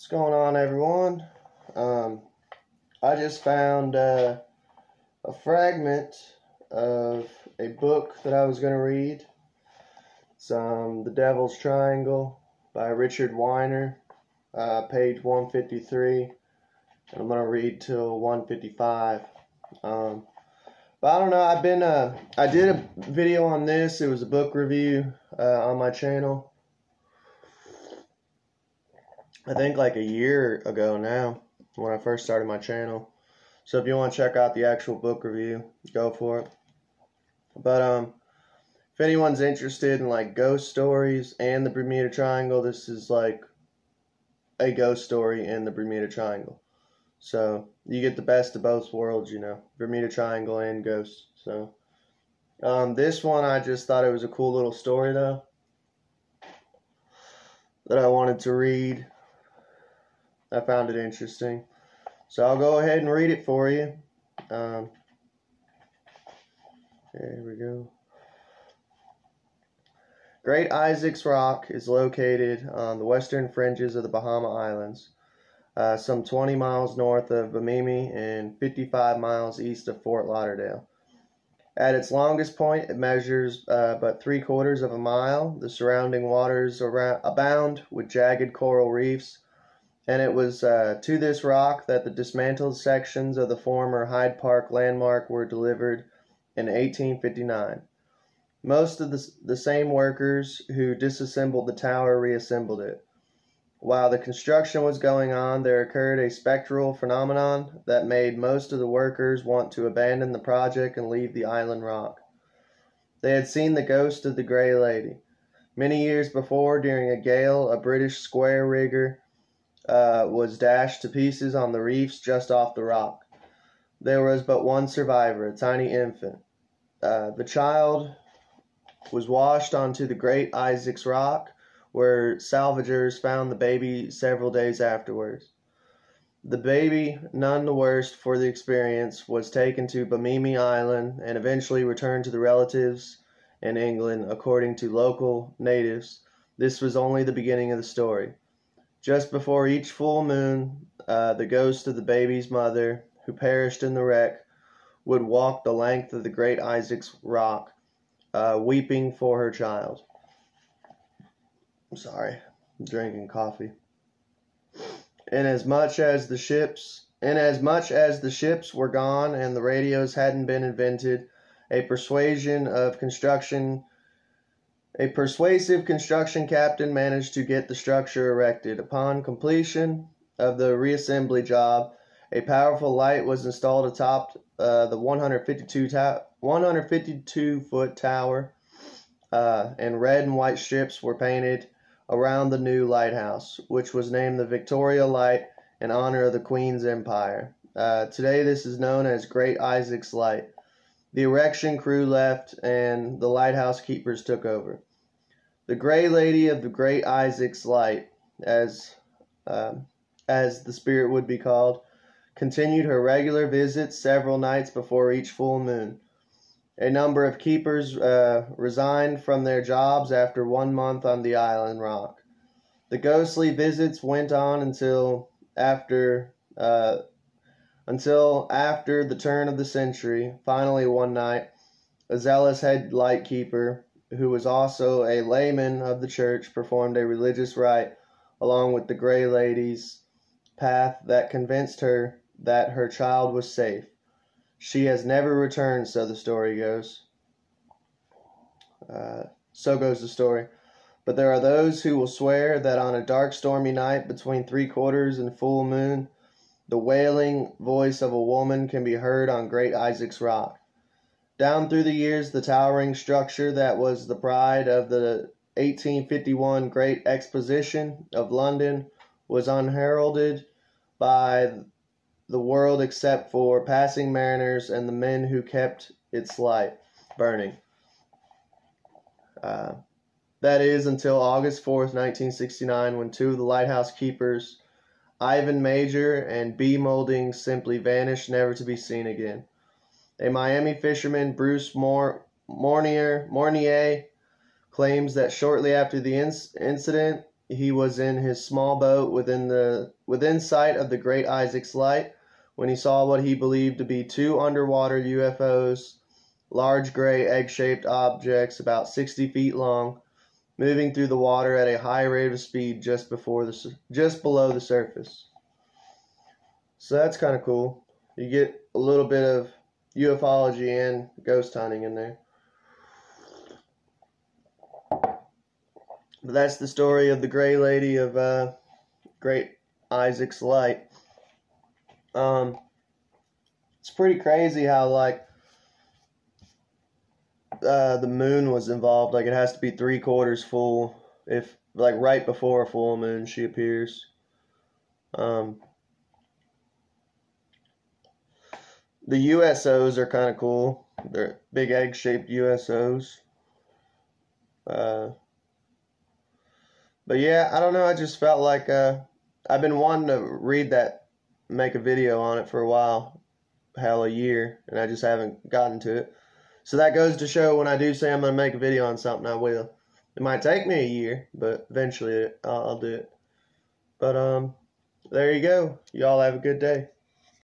What's going on, everyone? I just found a fragment of a book that I was going to read. It's The Devil's Triangle by Richard Weiner, page 153. And I'm going to read till 155. But I don't know, I did a video on this. It was a book review on my channel. I think like a year ago now, when I first started my channel. So if you want to check out the actual book review, go for it. But if anyone's interested in like ghost stories and the Bermuda Triangle, this is like a ghost story in the Bermuda Triangle. So you get the best of both worlds, Bermuda Triangle and ghosts. So this one, I just thought it was a cool little story though, that I wanted to read. I found it interesting. So I'll go ahead and read it for you. Here we go. Great Isaac's Rock is located on the western fringes of the Bahama Islands, some 20 miles north of Bimini and 55 miles east of Fort Lauderdale. At its longest point, it measures but 3/4 of a mile. The surrounding waters abound with jagged coral reefs, and it was to this rock that the dismantled sections of the former Hyde Park landmark were delivered in 1859. Most of the same workers who disassembled the tower reassembled it. While the construction was going on, there occurred a spectral phenomenon that made most of the workers want to abandon the project and leave the island rock. They had seen the ghost of the Grey Lady. Many years before, during a gale, a British square rigger was dashed to pieces on the reefs just off the rock. There was but one survivor, a tiny infant. The child was washed onto the Great Isaac's Rock, where salvagers found the baby several days afterwards. The baby, none the worse for the experience, was taken to Bimini Island and eventually returned to the relatives in England. According to local natives, this was only the beginning of the story. Just before each full moon, the ghost of the baby's mother, who perished in the wreck, would walk the length of the Great Isaac's Rock, weeping for her child. I'm sorry, I'm drinking coffee. Inasmuch as the ships were gone and the radios hadn't been invented, a persuasive construction captain managed to get the structure erected. Upon completion of the reassembly job, a powerful light was installed atop the 152-foot tower, and red and white strips were painted around the new lighthouse, which was named the Victoria Light in honor of the Queen's Empire. Today this is known as Great Isaac's Light. The erection crew left, and the lighthouse keepers took over. The Grey Lady of the Great Isaac's Light, as the spirit would be called, continued her regular visits several nights before each full moon. A number of keepers resigned from their jobs after 1 month on the island rock. The ghostly visits went on until after the turn of the century. Finally, one night, a zealous head lightkeeper, who was also a layman of the church, performed a religious rite along with the Grey Lady's path that convinced her that her child was safe. She has never returned, so the story goes. So goes the story. But there are those who will swear that on a dark, stormy night between 3/4 and full moon, the wailing voice of a woman can be heard on Great Isaac's Rock. Down through the years, the towering structure that was the pride of the 1851 Great Exposition of London was unheralded by the world except for passing mariners and the men who kept its light burning. That is until August 4th, 1969, when two of the lighthouse keepers, Ivan Major and B. Moulding, simply vanished, never to be seen again. A Miami fisherman, Bruce Mornier, claims that shortly after the incident, he was in his small boat within sight of the Great Isaac's Light when he saw what he believed to be two underwater UFOs, large gray egg-shaped objects about 60 feet long, moving through the water at a high rate of speed just below the surface. So that's kind of cool. You get a little bit of ufology and ghost hunting in there. But that's the story of the Gray Lady of Great Isaac's Light. It's pretty crazy how like the moon was involved. Like it has to be 3/4 full. If like right before a full moon she appears. The USOs are kind of cool. They're big egg-shaped USOs. But yeah, I don't know. I just felt like I've been wanting to read that, make a video on it for a while, hell, a year, and I just haven't gotten to it. So that goes to show when I do say I'm going to make a video on something, I will. It might take me a year, but eventually I'll do it. But there you go. Y'all have a good day.